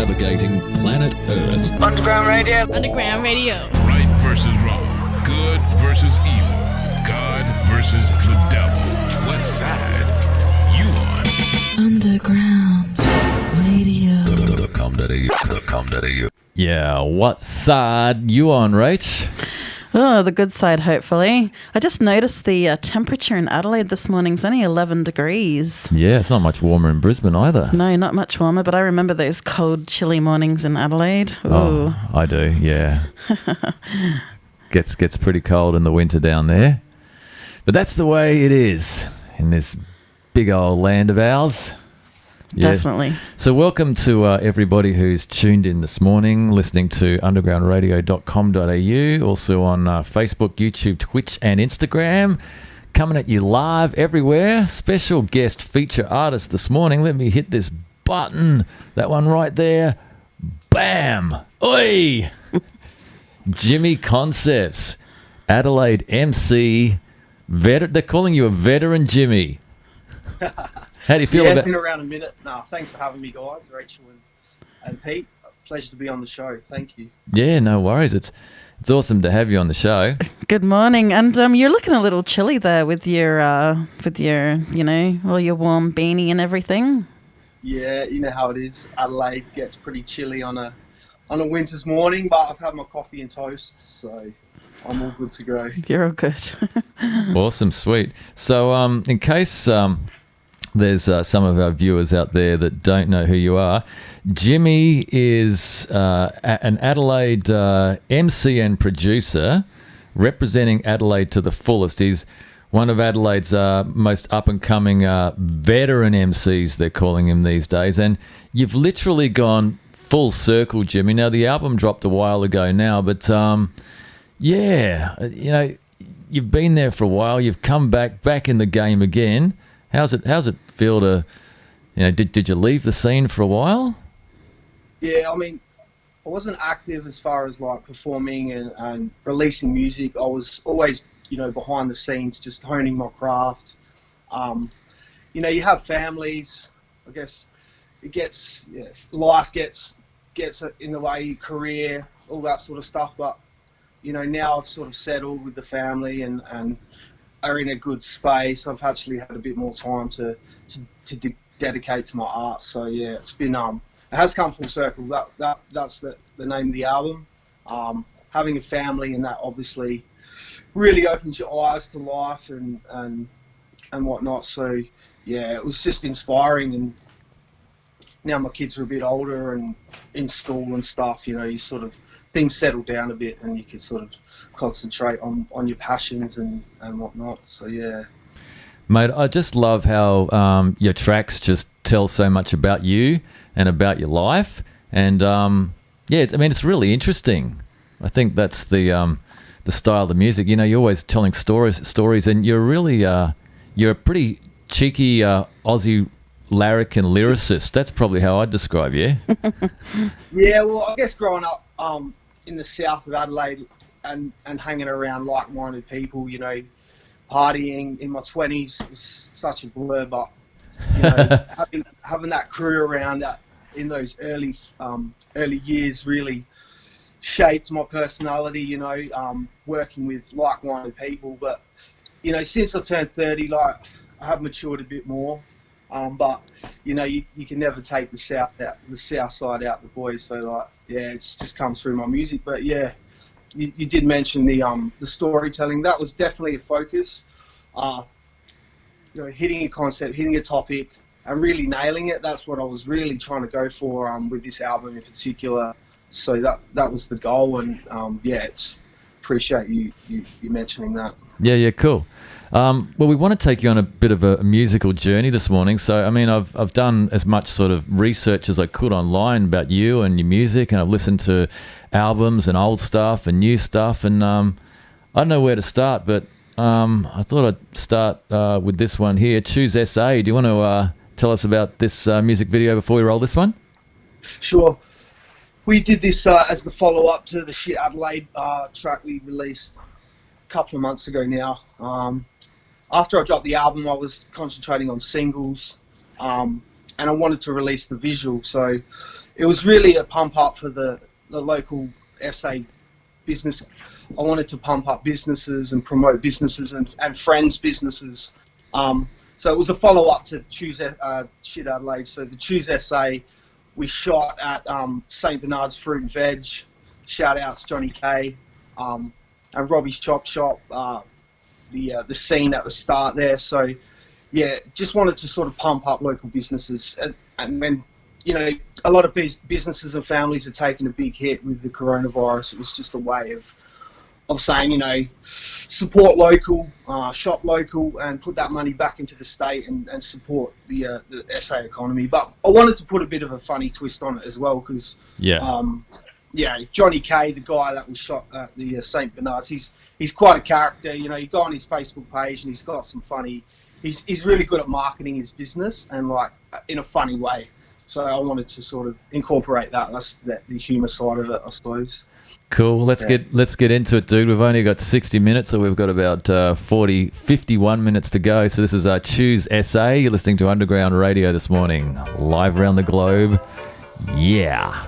navigating planet Earth. Underground radio. Underground radio. Right versus wrong. Good versus evil. God versus the devil. What side you on? Underground radio. .com.au. Yeah, what side you on, Rach? Oh, the good side, hopefully. I just noticed the temperature in Adelaide this morning is only 11 degrees. Yeah, it's not much warmer in Brisbane either. No, not much warmer, but I remember those cold, chilly mornings in Adelaide. Ooh. Oh, I do, yeah. Gets pretty cold in the winter down there. But that's the way it is in this big old land of ours. Yeah. Definitely. So welcome to everybody who's tuned in this morning, listening to undergroundradio.com.au, also on Facebook, YouTube, Twitch and Instagram. Coming at you live everywhere. Special guest feature artist this morning. Let me hit this button. That one right there. Bam! Oi! Jimmy Conseps, Adelaide MC. They're calling you a veteran, Jimmy. How do you feel yeah, about? It's been around a minute. No, thanks for having me, guys. Rachel and Pete. Pleasure to be on the show. Thank you. Yeah, no worries. It's awesome to have you on the show. Good morning. And you're looking a little chilly there with your you know, all your warm beanie and everything. Yeah, you know how it is. Adelaide gets pretty chilly on a winter's morning, but I've had my coffee and toast, so I'm all good to go. You're all good. Awesome, sweet. So, in case there's some of our viewers out there that don't know who you are, Jimmy is an Adelaide MC and producer representing Adelaide to the fullest. He's one of Adelaide's most up-and-coming veteran MCs, they're calling him these days. And you've literally gone full circle, Jimmy. Now, the album dropped a while ago now, but yeah, you know, you've been there for a while. You've come back in the game again. How's it feel to, you know, did you leave the scene for a while? Yeah, I mean, I wasn't active as far as like performing and releasing music. I was always, you know, behind the scenes, just honing my craft. You know, you have families. I guess it gets, life gets in the way, career, all that sort of stuff. But you know, now I've sort of settled with the family and are in a good space. I've actually had a bit more time to dedicate to my art. So yeah, it's been it has come full circle. That's the name of the album. Having a family, and that obviously really opens your eyes to life and whatnot. So yeah, it was just inspiring. And now my kids are a bit older and in school and stuff, you know, you sort of things settle down a bit and you can sort of concentrate on your passions and whatnot. So yeah. Mate, I just love how your tracks just tell so much about you and about your life. And yeah, I mean, it's really interesting. I think that's the style of the music. You know, you're always telling stories, and you're really you're a pretty cheeky Aussie larrikin lyricist. That's probably how I'd describe you. Yeah, well, I guess growing up in the south of Adelaide and hanging around like-minded people, you know, partying in my 20s was such a blur, but you know, having that crew around in those early years really shaped my personality, you know, working with like-minded people. But you know, since I turned 30, like, I have matured a bit more. But you know, you can never take the south side out the boys. So like, yeah, it just comes through my music. But yeah, you did mention the storytelling. That was definitely a focus. You know, hitting a concept, hitting a topic, and really nailing it. That's what I was really trying to go for with this album in particular. So that was the goal. And yeah, appreciate you mentioning that. Yeah, cool. Well, we want to take you on a bit of a musical journey this morning. So, I mean, I've done as much sort of research as I could online about you and your music, and I've listened to albums and old stuff and new stuff, and I don't know where to start, but I thought I'd start with this one here, Choose SA. Do you want to tell us about this music video before we roll this one? Sure. We did this as the follow-up to the Shit Adelaide track we released a couple of months ago now. After I dropped the album, I was concentrating on singles, and I wanted to release the visual. So it was really a pump up for the local SA business. I wanted to pump up businesses and promote businesses and friends' businesses. So it was a follow-up to Choose Shit Adelaide. So the Choose SA, we shot at St. Bernard's Fruit and Veg. Shout-outs Johnny K and Robbie's Chop Shop, the scene at the start there. So, yeah, just wanted to sort of pump up local businesses. And when, you know, a lot of businesses and families are taking a big hit with the coronavirus, it was just a way of saying, you know, support local, shop local, and put that money back into the state and support the SA economy. But I wanted to put a bit of a funny twist on it as well, because Johnny K, the guy that we shot at the St. Bernard's, he's quite a character. You know, you go on his Facebook page and he's got some funny. He's really good at marketing his business and like in a funny way. So I wanted to sort of incorporate that. That's the humour side of it, I suppose. Cool. Let's get into it, dude. We've only got 60 minutes, so we've got about 51 minutes to go. So this is our Choose SA. You're listening to Underground Radio this morning, live around the globe. Yeah.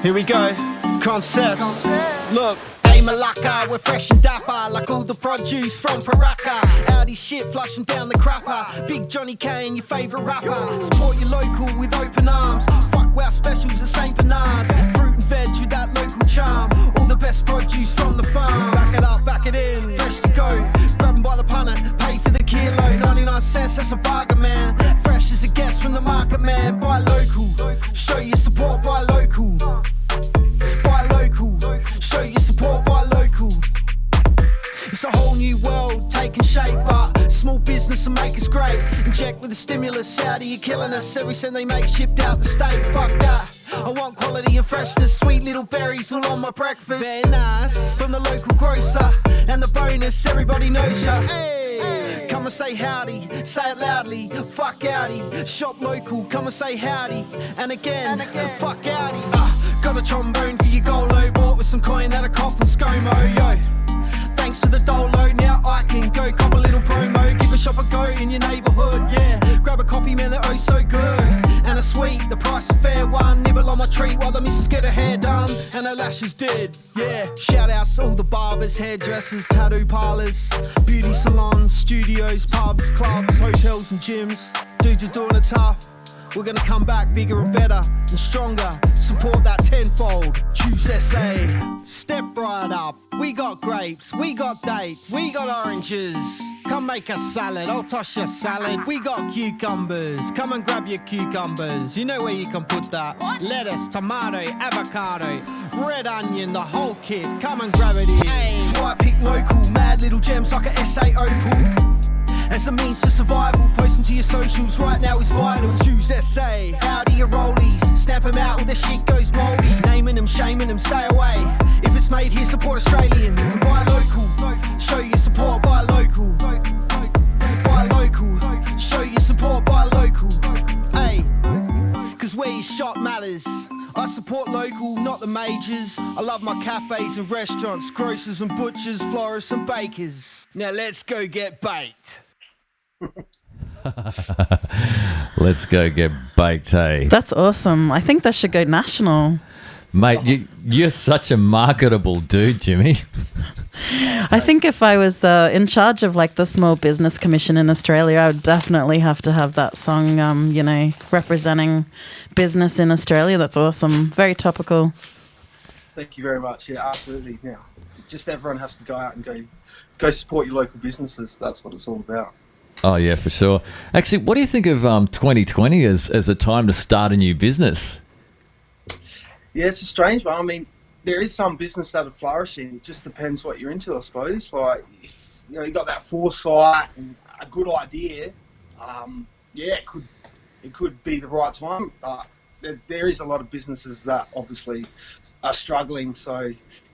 Here we go, Conseps. Look, aim a lacquer, we're fresh and dapper, like all the produce from Paraka. Audi shit flushing down the crapper. Big Johnny K and your favourite rapper. Support your local with open arms. Fuck our specials at St. Bernard's. Fruit and veg with that local charm. All the best produce from the farm. Back it up, back it in, fresh to go. Grab 'em by the punnet, pay for the kilo. 99 cents, that's a bargain, man. Fresh as it gets from the market, man. Buy local, show your support, buy local. Buy local, show your support, buy local. It's a whole new world taking shape, but small business will make us great. Inject with the stimulus, Saudi, you're killing us. Every cent they make shipped out the state, fuck that. I want quality and freshness, sweet little berries all on my breakfast. Very nice, from the local grocer, and the bonus, everybody knows ya. Hey, come and say howdy, say it loudly, fuck Audi. Shop local, come and say howdy, and again, fuck Audi. Got a trombone for your Golo, bought with some coin that I caught from ScoMo, yo. Thanks to the dolo, now I can go cop a little promo. Give a shop a go in your neighbourhood, yeah. Grab a coffee, man, they're oh so good. And a sweet, the price a fair one. Nibble on my treat while the missus get her hair done and her lashes did, yeah. Shout outs to all the barbers, hairdressers, tattoo parlours, beauty salons, studios, pubs, clubs, hotels and gyms. Dudes are doing it tough. We're gonna come back bigger and better and stronger. Support that tenfold. Choose SA. Step right up. We got grapes, we got dates, we got oranges. Come make a salad, I'll toss your salad. We got cucumbers, come and grab your cucumbers. You know where you can put that. Lettuce, tomato, avocado, red onion, the whole kit. Come and grab it here. Swipe pick local, mad little gems like a SA Opal. As a means to survival, post them to your socials, right now is vital. Choose SA, howdy your rollies, snap them out when the shit goes mouldy. Naming them, shaming them, stay away. If it's made here, support Australian, and buy local. Show your support, buy local. Buy local, show your support, buy local. Hey, cause where you shop matters. I support local, not the majors. I love my cafes and restaurants, grocers and butchers, florists and bakers. Now let's go get baked. Let's go get baked, hey. That's awesome. I think that should go national. Mate, you're such a marketable dude, Jimmy. I think if I was in charge of like the Small Business Commission in Australia, I would definitely have to have that song, you know, representing business in Australia. That's awesome. Very topical. Thank you very much. Yeah, absolutely. Now, just everyone has to go out and go support your local businesses. That's what it's all about. Oh, yeah, for sure. Actually, what do you think of 2020 as a time to start a new business? Yeah, it's a strange one. I mean, there is some business that are flourishing. It just depends what you're into, I suppose. Like, if you know, you got that foresight and a good idea, yeah, it could be the right time. But there is a lot of businesses that obviously are struggling. So,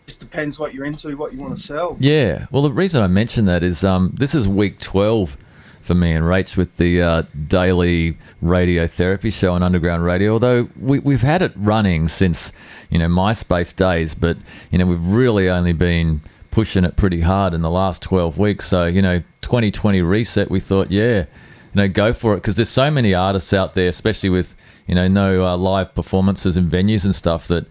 just depends what you're into, what you want to sell. Yeah. Well, the reason I mention that is this is week 12 for me and Rach with the daily radiotherapy show on Underground Radio. Although we've had it running since, MySpace days, but, we've really only been pushing it pretty hard in the last 12 weeks. So, 2020 reset, we thought, go for it, because there's so many artists out there, especially with, no live performances and venues and stuff that,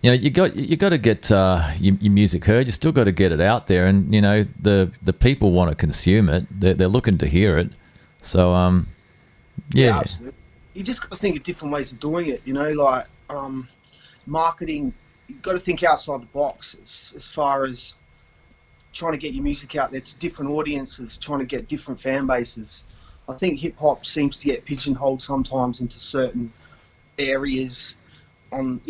you got to get your music heard. You still got to get it out there, and the people want to consume it. They're looking to hear it. So yeah, absolutely. You just got to think of different ways of doing it. Like marketing. You've got to think outside the box as far as trying to get your music out there to different audiences, trying to get different fan bases. I think hip hop seems to get pigeonholed sometimes into certain areas on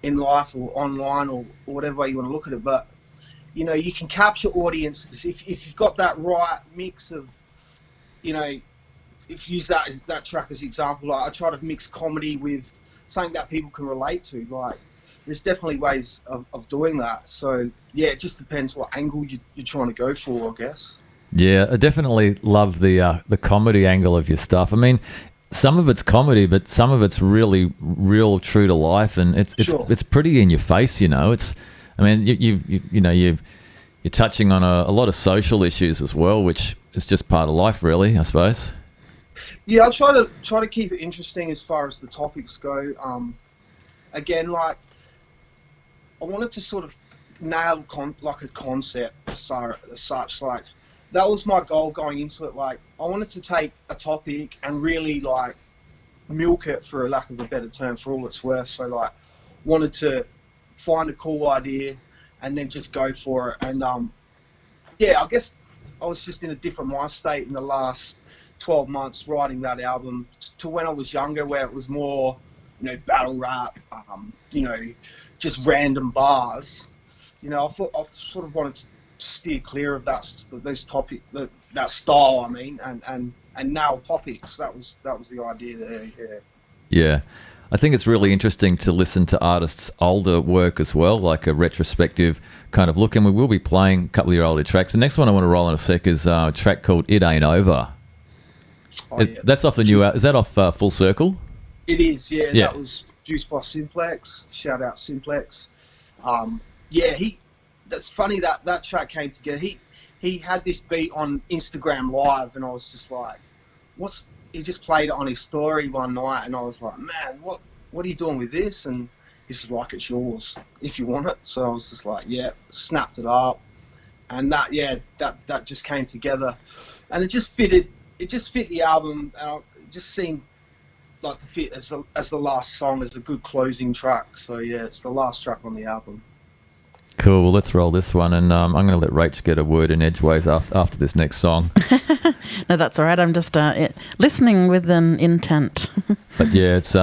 in life or online or whatever way you want to look at it, but you can capture audiences if you've got that right mix of if you use that track as an example. Like I try to mix comedy with something that people can relate to. Like there's definitely ways of doing that. So yeah, it just depends what angle you're trying to go for, I guess. Yeah, I definitely love the comedy angle of your stuff. I mean, some of it's comedy, but some of it's really real, true to life, and it's pretty in your face. It's, I mean, you're touching on a lot of social issues as well, which is just part of life, really, I suppose. Yeah, I try to keep it interesting as far as the topics go. Again, like I wanted to sort of nail like a concept as such, like. That was my goal going into it. Like, I wanted to take a topic and really, like, milk it, for a lack of a better term, for all it's worth. So, like, wanted to find a cool idea and then just go for it. And, yeah, I guess I was just in a different mind state in the last 12 months writing that album to when I was younger, where it was more, battle rap, just random bars. I sort of wanted to steer clear of those topic, that style. I mean, and now topics. That was the idea there. Yeah. Yeah, I think it's really interesting to listen to artists' older work as well, like a retrospective kind of look. And we will be playing a couple of your older tracks. The next one I want to roll in a sec is a track called "It Ain't Over." Oh, yeah. That's off the new. Is that off Full Circle? It is. Yeah, that was produced by Simplex. Shout out Simplex. That's funny that track came together. He had this beat on Instagram Live, and I was just like, he just played it on his story one night, and I was like, man, what are you doing with this? And he's just like, it's yours if you want it. So I was just like, yeah, snapped it up, and that just came together, and it just fit the album, and it just seemed like to fit as the last song, as a good closing track. So yeah, it's the last track on the album. Cool. Well, let's roll this one, and I'm going to let Rach get a word in edgeways after this next song. No, that's all right. I'm just listening with an intent. But yeah, it's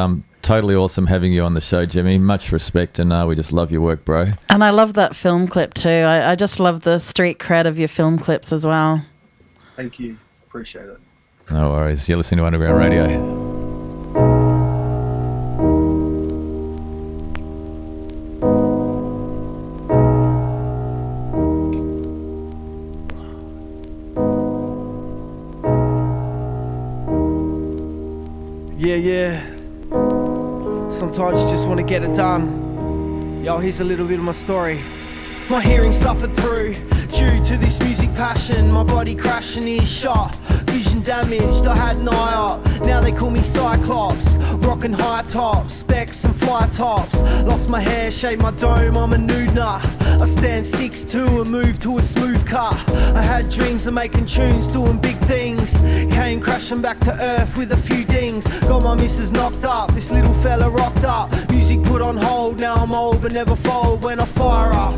totally awesome having you on the show, Jimmy. Much respect, and we just love your work, bro. And I love that film clip too. I just love the street cred of your film clips as well. Thank you. Appreciate it. No worries. You're listening to Underground Radio. Yeah. Sometimes you just want to get it done. Yo, here's a little bit of my story. My hearing suffered through due to this music passion. My body crashing, earshot, vision damaged. I had an eye up, now they call me Cyclops. Rocking high tops, specs and fly tops. Lost my hair, shaved my dome, I'm a nude nut. I stand 6'2" and move to a smooth cut. I had dreams of making tunes, doing big things. Came crashing back to earth with a few dings. Got my missus knocked up, this little fella rocked up. Music put on hold, now I'm old but never fold when I fire up.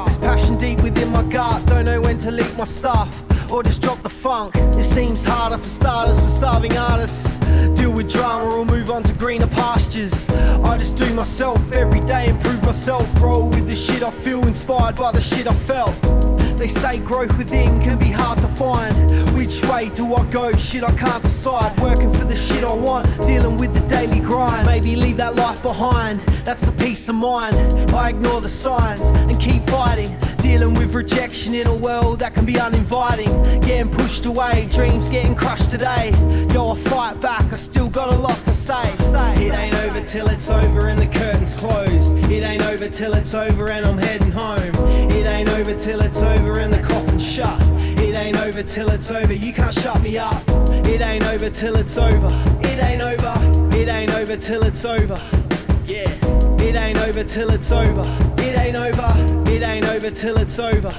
There's passion deep within my gut, don't know when to leak my stuff or just drop the funk. It seems harder for starters, for starving artists. Deal with drama or move on to greener pastures. I just do myself every day, improve myself. Roll with the shit I feel, inspired by the shit I felt. They say growth within can be hard to find. Which way do I go? Shit, I can't decide. Working for the shit I want, dealing with the daily grind. Maybe leave that life behind, that's the peace of mind. I ignore the signs and keep fighting. Dealing with rejection in a world that can be uninviting. Getting pushed away, dreams getting crushed today. Yo, I fight back, I still got a lot to say. It ain't over till it's over and the curtain's closed. It ain't over till it's over and I'm heading home. It ain't over till it's over and the coffin's shut. It ain't over till it's over, you can't shut me up. It ain't over till it's over. It ain't over. It ain't over till it's over. Yeah. It ain't over till it's over. It ain't over. It ain't over till it's over.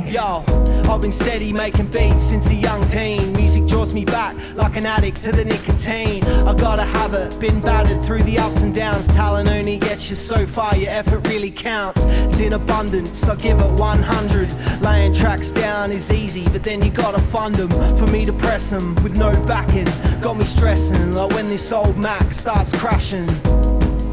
Yo, I've been steady making beats since a young teen. Music draws me back like an addict to the nicotine. I gotta have it, been battered through the ups and downs. Talent only gets you so far, your effort really counts. It's in abundance, I give it 100. Laying tracks down is easy, but then you gotta fund them. For me to press them with no backing, got me stressing like when this old Mac starts crashing.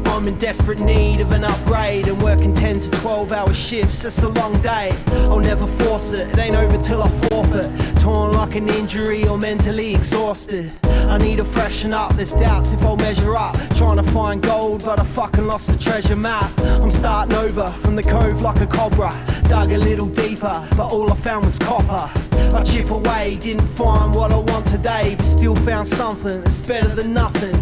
I'm in desperate need of an upgrade and working 10 to 12 hour shifts, it's a long day. I'll never force it, it ain't over till I forfeit. Torn like an injury or mentally exhausted. I need to freshen up, there's doubts if I'll measure up. Trying to find gold but I fucking lost the treasure map. I'm starting over from the cove like a cobra. Dug a little deeper but all I found was copper. I chip away, didn't find what I want today, but still found something that's better than nothing.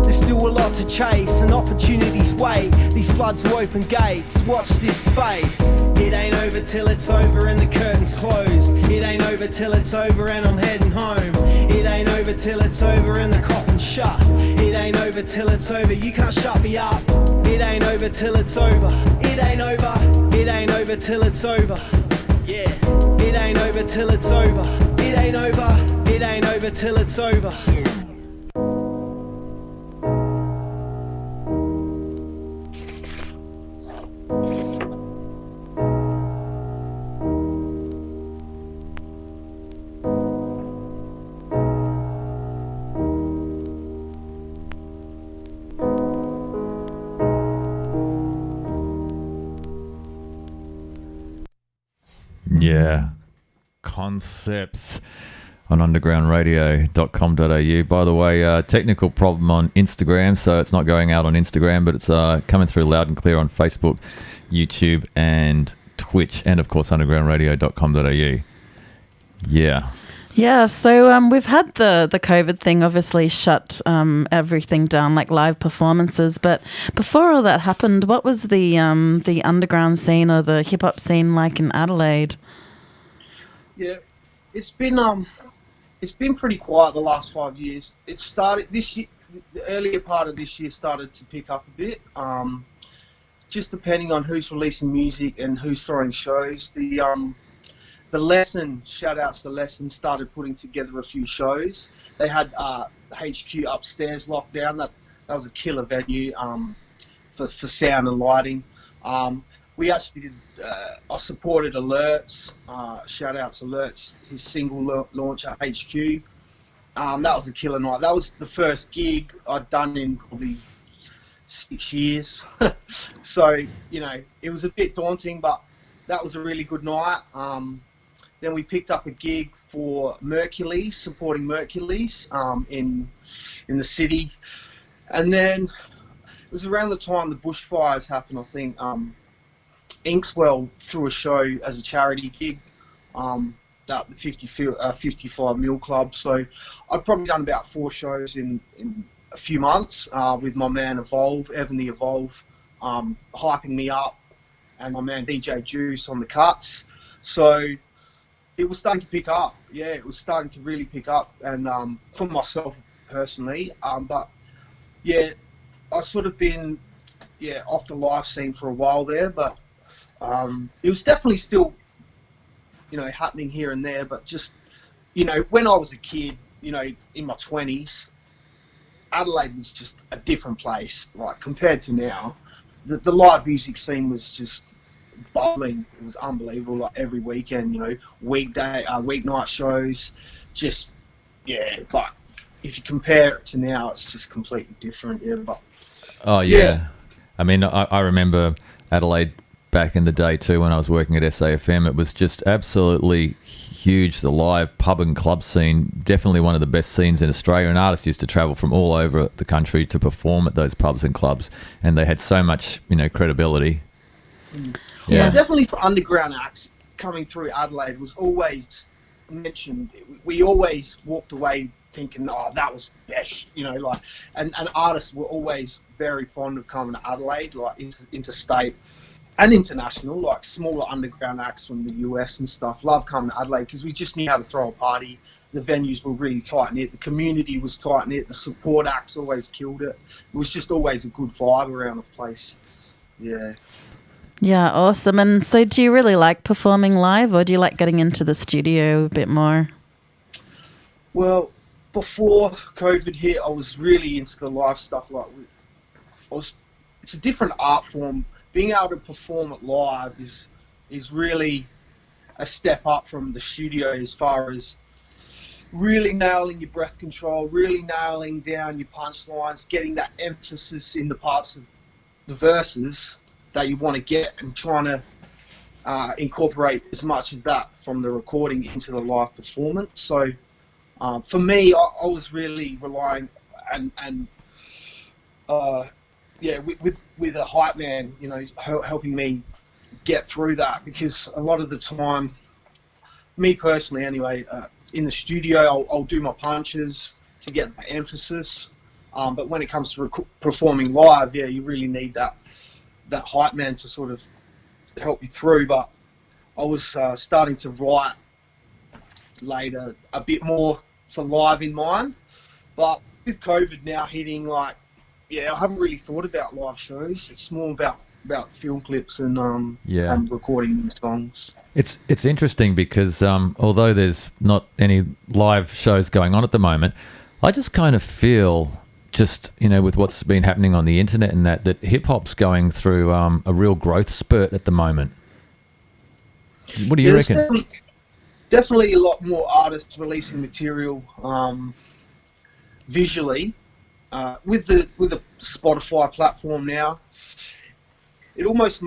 There's still a lot to chase and opportunities wait. These floods will open gates, watch this space. It ain't over till it's over and the curtain's closed. It ain't over till it's over and I'm heading home. It ain't over till it's over and the coffin's shut. It ain't over till it's over, you can't shut me up. It ain't over till it's over. It ain't over. It ain't over till it's over. Yeah. It ain't over till it's over. It ain't over. It ain't over till it's over. Yeah. Conseps on undergroundradio.com.au. By the way, technical problem on Instagram, so it's not going out on Instagram, but it's coming through loud and clear on Facebook, YouTube, and Twitch, and of course undergroundradio.com.au. Yeah. Yeah, so we've had the COVID thing obviously shut everything down, like live performances. But before all that happened, what was the underground scene or the hip hop scene like in Adelaide? Yeah, it's been pretty quiet the last 5 years. It started this year. The earlier part of this year started to pick up a bit. Just depending on who's releasing music and who's throwing shows. The Lesson, shout outs to Lesson, started putting together a few shows. They had HQ upstairs locked down. That was a killer venue for sound and lighting. We actually did, I supported Alerts, shout outs Alerts, his single launch at HQ. That was a killer night. That was the first gig I'd done in probably 6 years. So, you know, it was a bit daunting, but that was a really good night. Then we picked up a gig for Mercules, supporting Mercules in the city. And then it was around the time the bushfires happened, I think. Inkswell threw a show as a charity gig, at the 55 Mil Club. So I've probably done about 4 shows in a few months with my man Evan the Evolve, hyping me up, and my man DJ Juice on the cuts. So it was starting to pick up. Yeah, it was starting to really pick up, and for myself personally. But yeah, I've sort of been off the live scene for a while there, but it was definitely still, you know, happening here and there. But just, you know, when I was a kid, you know, in my 20s, Adelaide was just a different place, like compared to now. The live music scene was just bubbling. It was unbelievable, like every weekend, you know, weeknight shows, just, yeah. But if you compare it to now, it's just completely different. Yeah, but oh yeah. I mean, I remember Adelaide back in the day too when I was working at SAFM. It was just absolutely huge, the live pub and club scene. Definitely one of the best scenes in Australia, and artists used to travel from all over the country to perform at those pubs and clubs, and they had so much, credibility. Yeah, definitely for underground acts coming through Adelaide was always mentioned. We always walked away thinking, oh, that was the best, and artists were always very fond of coming to Adelaide, like interstate and international, like smaller underground acts from the US and stuff. Love coming to Adelaide because we just knew how to throw a party. The venues were really tight-knit. The community was tight-knit. The support acts always killed it. It was just always a good vibe around the place. Yeah. Yeah, awesome. And so do you really like performing live, or do you like getting into the studio a bit more? Well, before COVID hit, I was really into the live stuff. It's a different art form. Being able to perform it live is really a step up from the studio, as far as really nailing your breath control, really nailing down your punchlines, getting that emphasis in the parts of the verses that you want to get, and trying to incorporate as much of that from the recording into the live performance. So for me, I was really relying with a hype man, helping me get through that, because a lot of the time, me personally anyway, in the studio, I'll do my punches to get that emphasis, but when it comes to performing live, you really need that hype man to sort of help you through. But I was starting to write later a bit more for live in mind, but with COVID now hitting, I haven't really thought about live shows. It's more about film clips and recording new songs. It's interesting because although there's not any live shows going on at the moment, I just kind of feel, just with what's been happening on the internet and that hip hop's going through a real growth spurt at the moment. What do you reckon? Definitely a lot more artists releasing material visually. With the Spotify platform now, it almost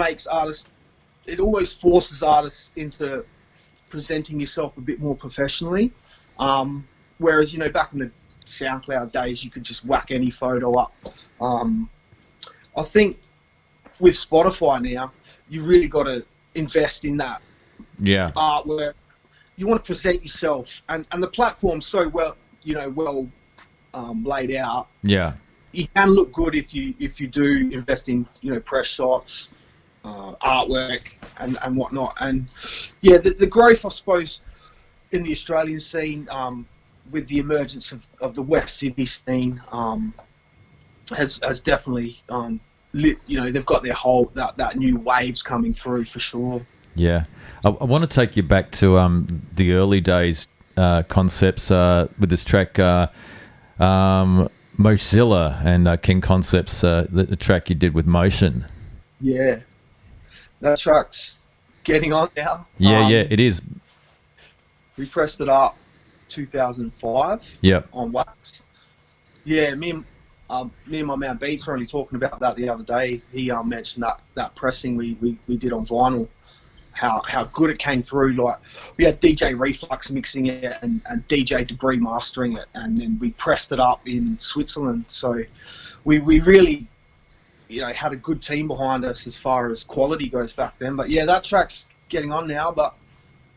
forces artists into presenting yourself a bit more professionally. Whereas, back in the SoundCloud days, you could just whack any photo up. I think with Spotify now, you really got to invest in that art where you want to present yourself, and the platform's so well laid out. Yeah, you can look good if you do invest in press shots, artwork, and whatnot. And the growth, I suppose, in the Australian scene, with the emergence of the West Sydney scene, has definitely they've got their whole that new waves coming through for sure. Yeah, I want to take you back to the early days, Conseps, with this track. Mozilla and King Conseps, the track you did with Motion. Yeah, that track's getting on now. Yeah, it is. We pressed it up 2005. Yep. On wax. Yeah, me and my man Beats were only talking about that the other day. He mentioned that pressing we did on vinyl. How good it came through. Like, we had DJ Reflux mixing it and DJ Debris mastering it, and then we pressed it up in Switzerland. So we really had a good team behind us as far as quality goes back then. But yeah, that track's getting on now, but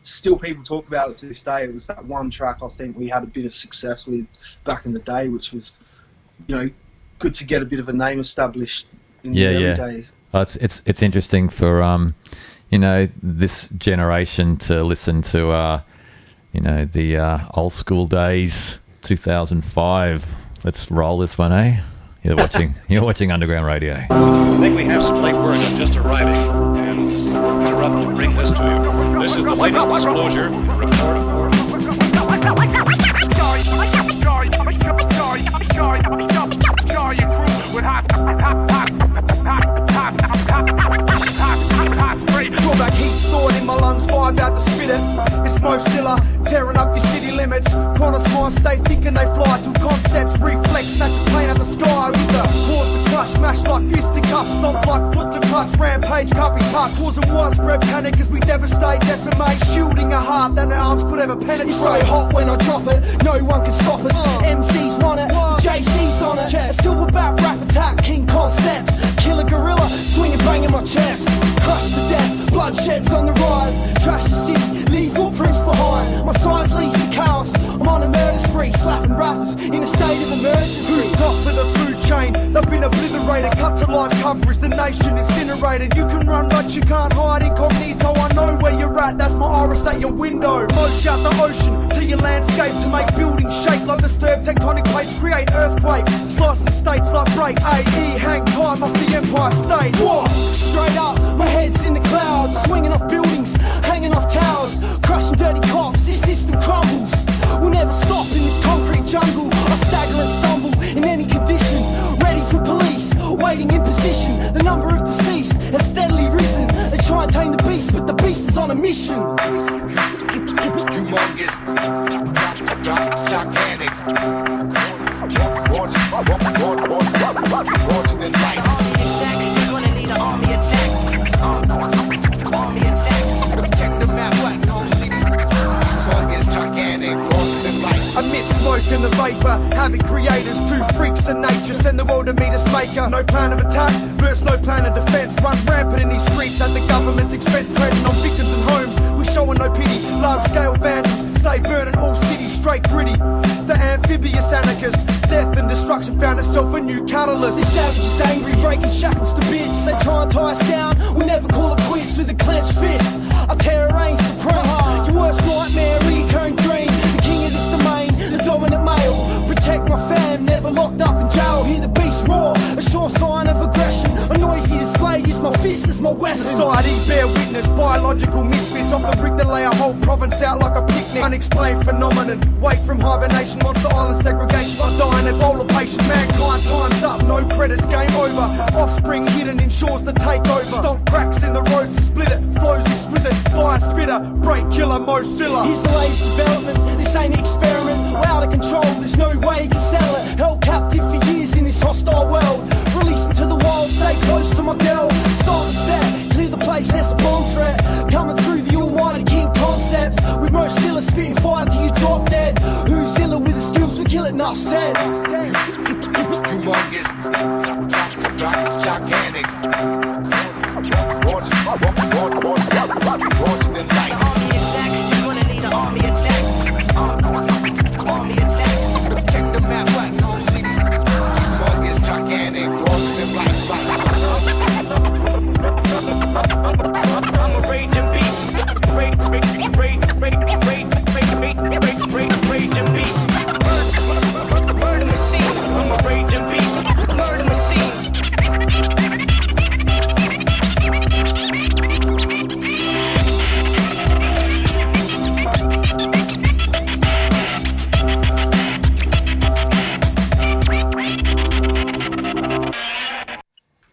still people talk about it to this day. It was that one track I think we had a bit of success with back in the day, which was good to get a bit of a name established in the early days. It's interesting for this generation to listen to, the old school days, 2005. Let's roll this one, eh? You're watching Underground Radio. I think we have some late word just arriving, and interrupt to bring this to you. This is the latest disclosure report. Back heat stored in my lungs, fired out the spit it. It's Mozilla, tearing up your city limits. Corners mind stay thinking they fly till concepts reflex, snatch a plane out the sky with the cause to crush, smash like fisticuffs, stomp like foot to clutch, rampage can't be touched, causing widespread panic as we devastate, decimate, shielding a heart that the arms could ever penetrate. It's so hot when I drop it, no one can stop us. MCs want it, JC's on it. A silverback rap attack, King Conseps, killer gorilla, swinging bang in my chest. Crushed to death, bloodshed's on the rise. Trash the city, leave footprints behind. My science leads to chaos, I'm on a murder spree, slapping rappers in a state of emergency. Who's top of the food chain? They've been obliterated, cut to life coverage, the nation incinerated. You can run but you can't hide incognito. I know where you're at, that's my iris at your window. Mosh out the ocean to your landscape to make buildings shake like disturbed tectonic plates, create earthquakes, slicing states like breaks. AE, hang time off the Empire State. What? Straight up, my head's in the clouds, swinging off buildings, hanging off towers, crushing dirty cops, this system crumbles. We'll never stop in this concrete jungle. I stagger and stumble in any condition, ready for police, waiting in position. The number of deceased has steadily risen. They try and tame the beast, but the beast is on a mission. Humongous, gigantic, larger than life. Army attack, you're gonna need an army attack. Army attack, check the map, what? Don't see this. Humongous, gigantic, larger than life. Amidst smoke and the vapor, havoc creators, two freaks of nature, send the world to meet us maker. No plan of attack, verse no plan of defense. Run rampant in these streets at the government's expense, trading on victims and homes. We showing no pity, large scale vandals, stay burning all cities straight gritty. The amphibious anarchist, death and destruction found itself a new catalyst. The savage is angry, breaking shackles to bits. They try and tie us down, we'll never call it quits with a clenched fist. Our terror reigns supreme, your worst nightmare, recurring dream. The king of this domain, the dominant male. Protect my fam, never locked up in jail. Hear the beast roar, a sure sign of aggression. A noisy display, use my fist as my weapon. Society bear witness, biological misfits. Off the rig that lay a whole province out like a picnic. Unexplained phenomenon, wake from hibernation. Monster island segregation, like dying Ebola patients. Mankind time's up, no credits, game over. Offspring hidden ensures the takeover. Stomp cracks in the roads to split it. Flows exquisite, fire spitter, break killer, Mozilla. Here's the latest development, this ain't an experiment. We're out of control, there's no way you can sell it. Held captive for years in this hostile world. Released into the wild, stay close to my girl. Start the set, clear the place, there's a bomb threat. Coming through the almighty King Conseps. With Mozilla spitting fire till you drop dead. Who's iller with the skills, we kill it, enough said. Humongous, gigantic, larger than life. Army attack, you're gonna need an army attack. Army attack, check the map, what? Don't see this. Humongous, gigantic, larger than life. I'm a raging beast. Raging beast. Murder machine. I'm a raging beast. Murder machine.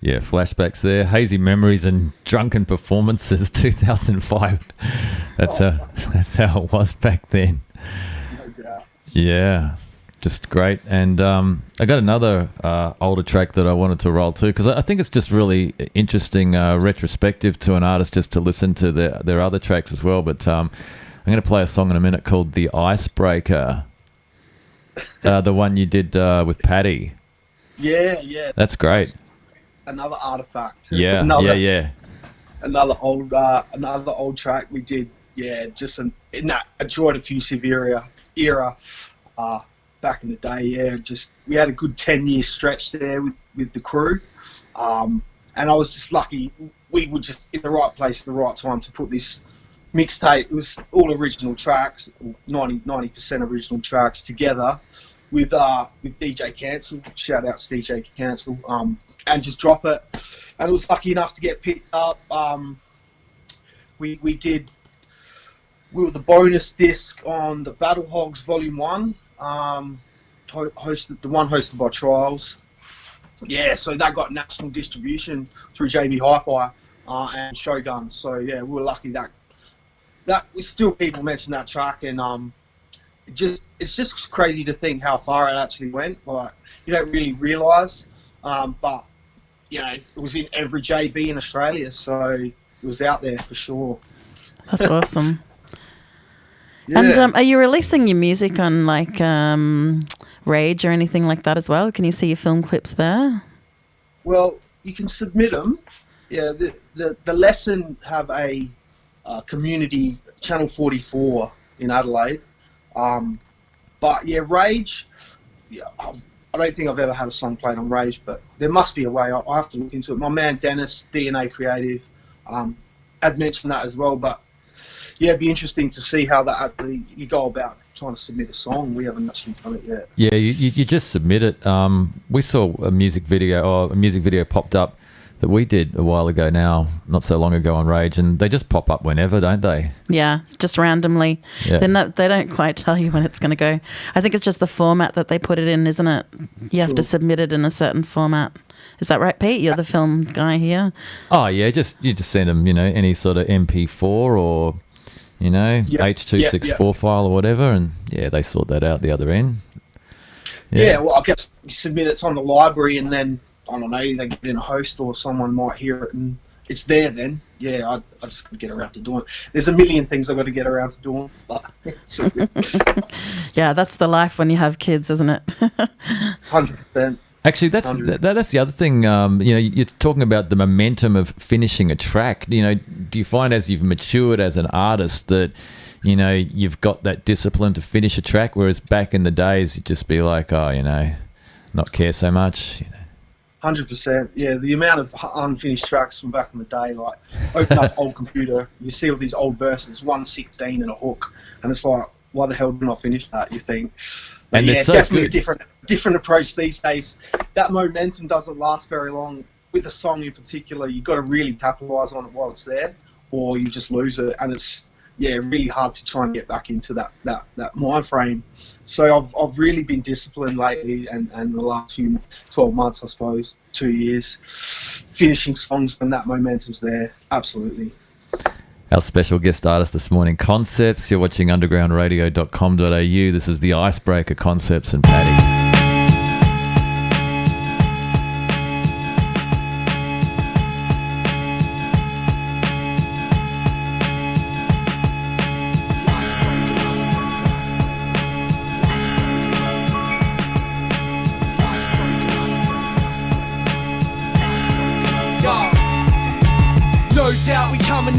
Yeah, flashbacks there. Hazy memories and drunken performances, 2005. That's how it was back then. Yeah, just great. And I got another older track that I wanted to roll too, because I think it's just really interesting retrospective to an artist just to listen to their other tracks as well. But I'm going to play a song in a minute called The Icebreaker, the one you did with Paddy. Yeah. That's great. Another artifact. Yeah, yeah. Another old track we did. Yeah, just in that a Joy Diffusive era. Back in the day. Yeah, just we had a good 10-year stretch there with the crew, and I was just lucky. We were just in the right place at the right time to put this mixtape. It was all original tracks, 90% original tracks together with DJ Cancel. Shout out to DJ Cancel. And just drop it. And it was lucky enough to get picked up. We were the bonus disc on the Battle Hogs Volume 1, hosted by Trials. Yeah, so that got national distribution through JB Hi-Fi and Shogun. So yeah, we were lucky that that we still people mention that track, and it's just crazy to think how far it actually went. Like, you don't really realise, but you know, it was in every JB in Australia, so it was out there for sure. That's awesome. Yeah. And are you releasing your music on like Rage or anything like that as well? Can you see your film clips there? Well, you can submit them. Yeah, the lesson have a community channel 44 in Adelaide. But yeah, Rage. Yeah, I don't think I've ever had a song played on Rage, but there must be a way. I have to look into it. My man Dennis, DNA Creative, had mentioned that as well. But yeah, it'd be interesting to see how that actually you go about trying to submit a song. We haven't actually done it yet. Yeah, you just submit it. We saw a music video popped up that we did a while ago now, not so long ago on Rage, and they just pop up whenever, don't they? Yeah, just randomly. Yeah. They don't quite tell you when it's going to go. I think it's just the format that they put it in, isn't it? You have to submit it in a certain format. Is that right, Pete? You're the film guy here. Oh yeah, you just send them, any sort of MP4 or H.264 file or whatever, and yeah, they sort that out the other end. Yeah, well, I guess you submit it's on the library, and then I don't know, they get in a host or someone might hear it and it's there then. Yeah, I just got to get around to doing it. There's a million things I've got to get around to doing. But yeah, that's the life when you have kids, isn't it? 100%. Actually, that's the other thing. You're talking about the momentum of finishing a track. Do you find as you've matured as an artist that, you've got that discipline to finish a track, whereas back in the days you'd just be like, not care so much. 100%. Yeah, the amount of unfinished tracks from back in the day, like open up old computer, you see all these old verses, 116 and a hook, and it's like, why the hell didn't I finish that? You think? But and yeah, it's so definitely good. a different approach these days. That momentum doesn't last very long. With a song in particular, you've got to really capitalise on it while it's there, or you just lose it, and it's really hard to try and get back into that mind frame. So I've really been disciplined lately, and the last 12 months, I suppose, 2 years, finishing songs when that momentum's there. Absolutely. Our special guest artist this morning, Conseps. You're watching undergroundradio.com.au. This is the Icebreaker, Conseps and Paddy.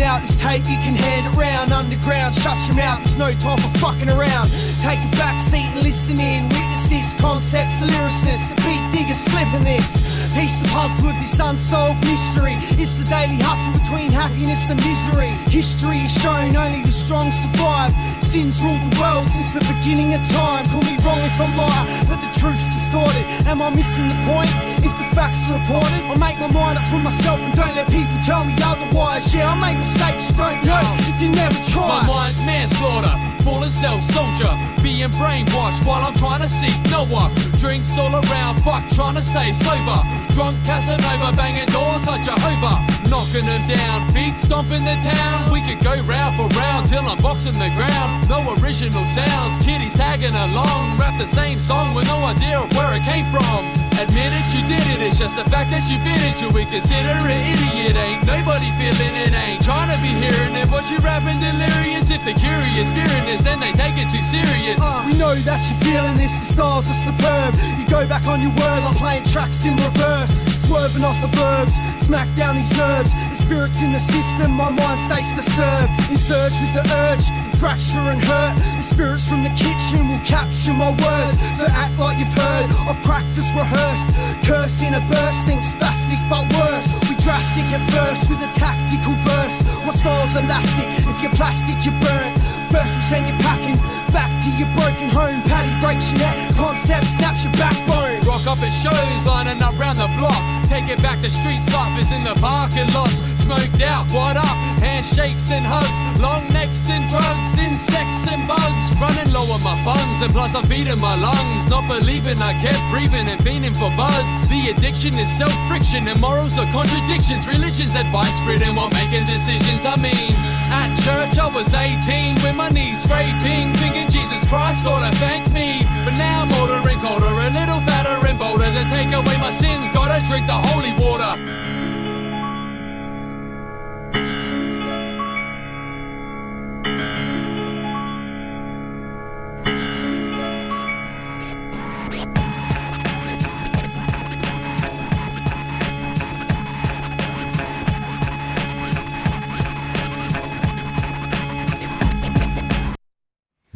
Out this tape you can hand around underground, shut your mouth, there's no time for fucking around. Take a back seat and listen in, witness this, Concepts, the lyricists, beat diggers flipping this piece of puzzle with this unsolved mystery. It's the daily hustle between happiness and misery. History has shown only the strong survive. Sins ruled the world since the beginning of time. Call me wrong if I'm lying, but the truth's distorted. Am I missing the point? If the facts are reported, I make my mind up for myself and don't let people tell me otherwise. Yeah, I make mistakes you don't know if you never try. My mind's manslaughter, fallen self-soldier, being brainwashed while I'm trying to seek Noah. Drinks all around, fuck, trying to stay sober. Drunk Casanova, banging doors like Jehovah. Knocking them down, feet stomping the town. We could go round for round till I'm boxing the ground. No original sounds, kiddies tagging along. Rap the same song with no idea of where it came from. Admit it, you did it, it's just the fact that you bit it. You would consider it idiot, ain't nobody feeling it, ain't trying to be hearing it, but you're rapping delirious. If they're curious, fearing this, then they take it too serious. We know that you're feeling this, the stars are superb. You go back on your word like playing tracks in reverse. Swerving off the verbs, smack down these nerves. The spirits in the system, my mind stays disturbed. In surge with the urge, the fracture and hurt. The spirits from the kitchen will capture my words. So act like you've heard, I've practiced, rehearsed. Curse in a burst, think spastic but worse. We drastic at first with a tactical verse. My style's elastic, if you're plastic you're burnt. First we'll send you packing, back to your broken home. Paddy breaks your neck, Concept snaps your backbone. Rock up at shows, lining up round the block. Take it back to street ciphers in the parking lots. Smoked out, what up? Handshakes and hugs, long necks and drugs, insects and bugs. Running low on my funds, And plus I'm feeding my lungs, not believing I kept breathing and fiending for buds. The addiction is self-friction and morals are contradictions. Religion's advice-ridden while making decisions. I mean, at church I was 18 with my knees scraping, thinking Jesus Christ ought to thank me. But now I'm older and colder, a little fatter and bolder. To take away my sins, gotta drink the holy water.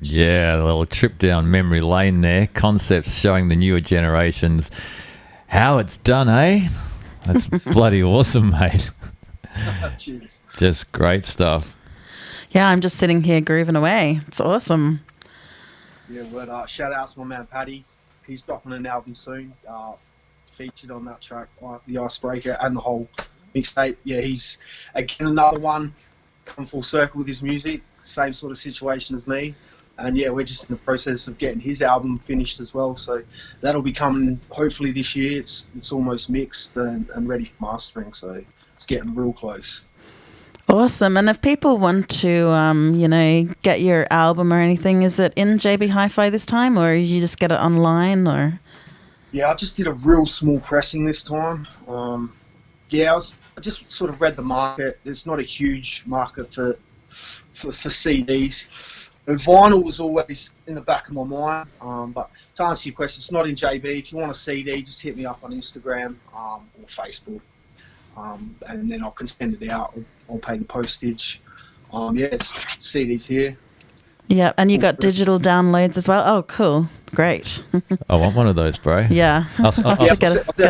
Yeah, a little trip down memory lane there. Concepts showing the newer generations how it's done, eh? That's bloody awesome, mate. Cheers. Just great stuff. Yeah, I'm just sitting here grooving away. It's awesome. Yeah, well, shout out to my man Paddy. He's dropping an album soon. Featured on that track, the Icebreaker and the whole mixtape. Yeah, he's again another one come full circle with his music. Same sort of situation as me. And yeah, we're just in the process of getting his album finished as well. So that'll be coming hopefully this year. It's almost mixed and ready for mastering. So it's getting real close. Awesome. And if people want to, get your album or anything, is it in JB Hi-Fi this time, or you just get it online? Or Yeah, I just did a real small pressing this time. I just sort of read the market. There's not a huge market for CDs. Vinyl was always in the back of my mind, but to answer your question, it's not in JB. If you want a CD, just hit me up on Instagram or Facebook, and then I can send it out. I'll pay the postage. It's CDs here. yeah, and you got digital downloads as well. Oh, cool, great. I want one of those, bro. Yeah, I'll get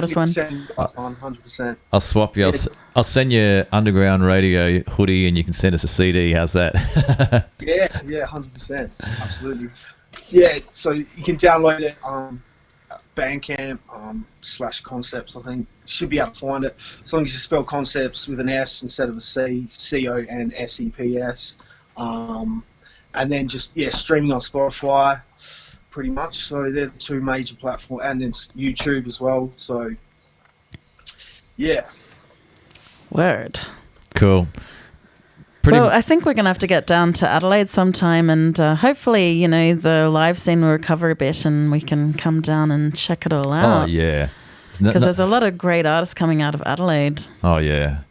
us one. 100%. I'll swap you. I'll send you Underground Radio hoodie, and you can send us a CD. How's that? Yeah, 100%, absolutely. Yeah, so you can download it Bandcamp /Conseps. I think you should be able to find it as long as you spell Concepts with an S instead of a C, CONSEPS. And then just streaming on Spotify, pretty much. So they're the two major platforms, and then YouTube as well. So yeah. Word. Cool. Well, I think we're going to have to get down to Adelaide sometime, and hopefully, the live scene will recover a bit and we can come down and check it all out. Oh, yeah. Because there's a lot of great artists coming out of Adelaide. Oh, yeah.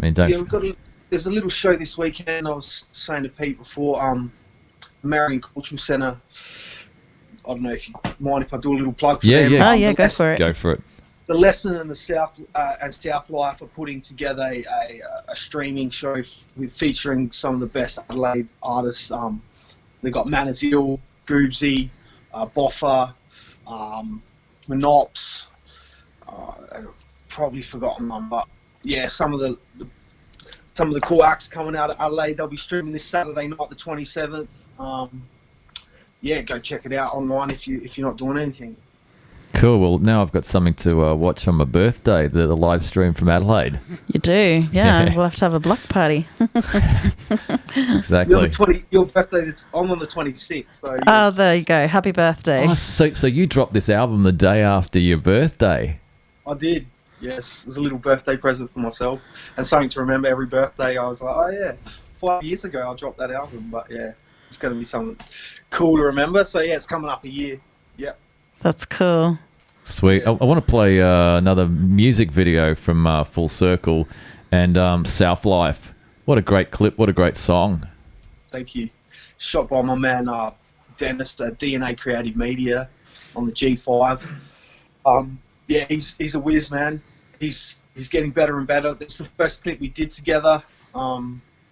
I mean, There's a little show this weekend. I was saying to Pete before, Marion Cultural Centre. I don't know if you mind if I do a little plug for them. Yeah. Oh, yeah, go for it. Go for it. The Lesson and the South Life are putting together a streaming show featuring some of the best Adelaide artists. They got Manazil, Goobsy, Boffa, Monops. I've probably forgotten one, but yeah, some of the cool acts coming out of Adelaide. They'll be streaming this Saturday night, the 27th. Go check it out online if you're not doing anything. Cool. Well, now I've got something to watch on my birthday, the live stream from Adelaide. You do? Yeah. We'll have to have a block party. Exactly. Your birthday, I'm on the 26th. So oh, there you go. Happy birthday. Oh, so you dropped this album the day after your birthday? I did. Yes. It was a little birthday present for myself and something to remember every birthday. I was like, oh, yeah, 5 years ago I dropped that album. But, yeah, it's going to be something cool to remember. So, yeah, it's coming up a year. Yep. That's cool. Sweet. I want to play another music video from Full Circle and South Life. What a great clip. What a great song. Thank you. Shot by my man Dennis at DNA Creative Media on the G5. He's a whiz, man. He's getting better and better. It's the first clip we did together.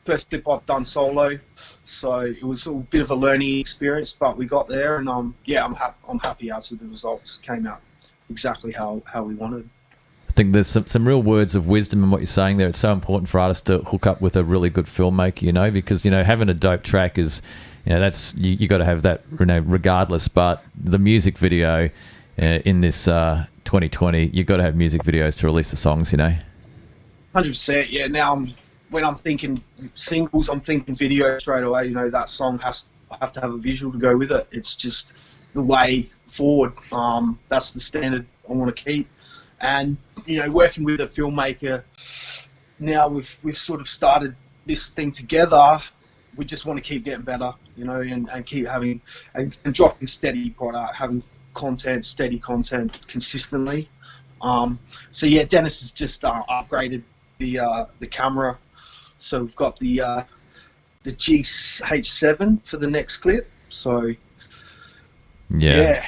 First clip I've done solo, so it was a bit of a learning experience, but we got there, and I'm happy as with the results. Came out exactly how we wanted. I think there's some real words of wisdom in what you're saying there. It's so important for artists to hook up with a really good filmmaker, because having a dope track is, that's you got to have that, regardless. But the music video in this 2020, you've got to have music videos to release the songs. 100%. Yeah. Now when I'm thinking singles, I'm thinking video straight away. That song I have to have a visual to go with it. It's just the way forward. That's the standard I want to keep. And working with a filmmaker, now we've sort of started this thing together. We just want to keep getting better, and keep having and dropping steady product, having steady content consistently. So yeah, Dennis has just upgraded the camera, so we've got the GH7 for the next clip. So yeah,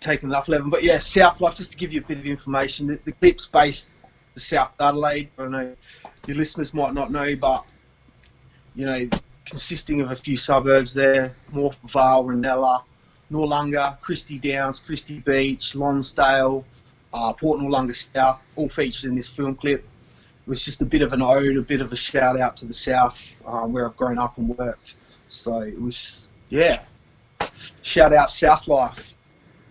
taking it up 11. But yeah, South Life, just to give you a bit of information, the clip's based the South Adelaide. I don't know, your listeners might not know, but consisting of a few suburbs there: Morphevale, Ranella, Noarlunga, Christie Downs, Christie Beach, Lonsdale, Port Noarlunga South, all featured in this film clip. It was just a bit of an ode, a bit of a shout out to the South, where I've grown up and worked. So it was, shout out South Life.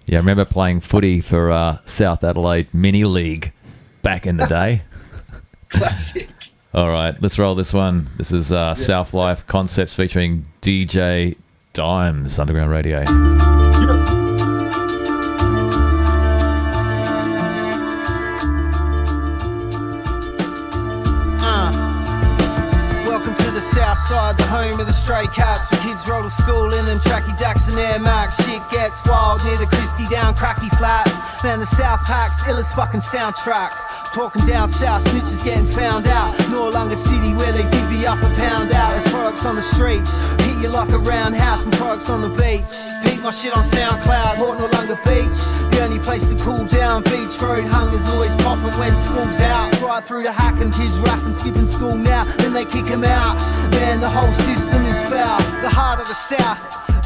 Yeah, I remember playing footy for South Adelaide Mini League back in the day. Classic. All right, let's roll this one. This is South Life Conseps featuring DJ Dimes, Underground Radio. Welcome to the South Side, the home of the stray cats. The kids roll to school in them tracky dacks and Air Max. Shit gets wild near the Christie Down cracky flats. Man, the South packs, ill as fucking soundtracks. Talking down south, snitches getting found out. Noarlunga City where they divvy up a pound out. There's products on the streets, hit you like a roundhouse. And products on the beats, peep my shit on SoundCloud. Port Noarlunga Beach, the only place to cool down. Beach road hunger's always popping when school's out. Right through the hacking, kids rapping, skipping school now. Then they kick 'em out. Man, the whole system is foul. The heart of the South,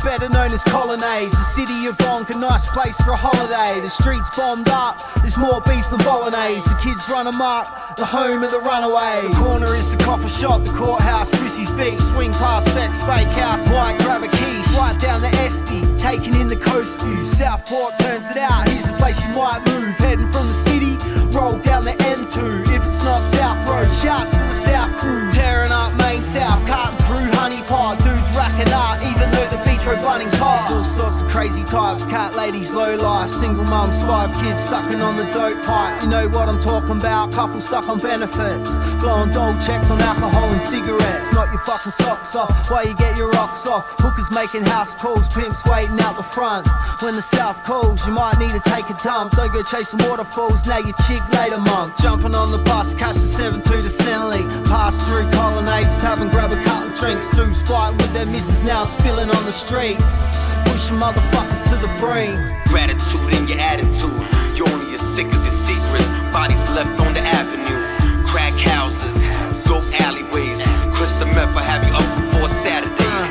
better known as Colonnades. The city of Ronk, a nice place for a holiday. The streets bombed up, there's more beef than bolognese. The kids run amok, the home of the runaway. The corner is the copper shop, the courthouse, Chrissy's Beach. Swing past Beck's Bakehouse, might grab a quiche. Right down the Espy, taking in the coast view. Southport turns it out, here's a place you might move. Heading from the city, roll down the M2. If it's not South Road, shouts to the South crew. Tearing up Main South, cutting through Honey Pot. Dudes racking up, even though the beach road Bunnings hot. There's all sorts of crazy types, cat ladies, low life, single mums, 5 kids sucking on the dope pipe. You know what I'm talking about, couples stuck on benefits, blowing dole checks on alcohol and cigarettes. Knock your fucking socks off while you get your rocks off. Hookers making house calls, pimps waiting out the front. When the South calls, you might need to take a dump. Don't go chasing waterfalls, now your chick later month. Jumping on the bus, catch the 7-2 to Centrelink. Pass through Colonnades, tavern, grab a couple of drinks. Dudes fighting with their missus now spilling on the streets. Pushing motherfuckers to the brain. Gratitude in your attitude. You're only as sick as your secrets. Bodies left on the avenue. Crack houses, dope alleyways. Crystal meth will have you up before Saturday.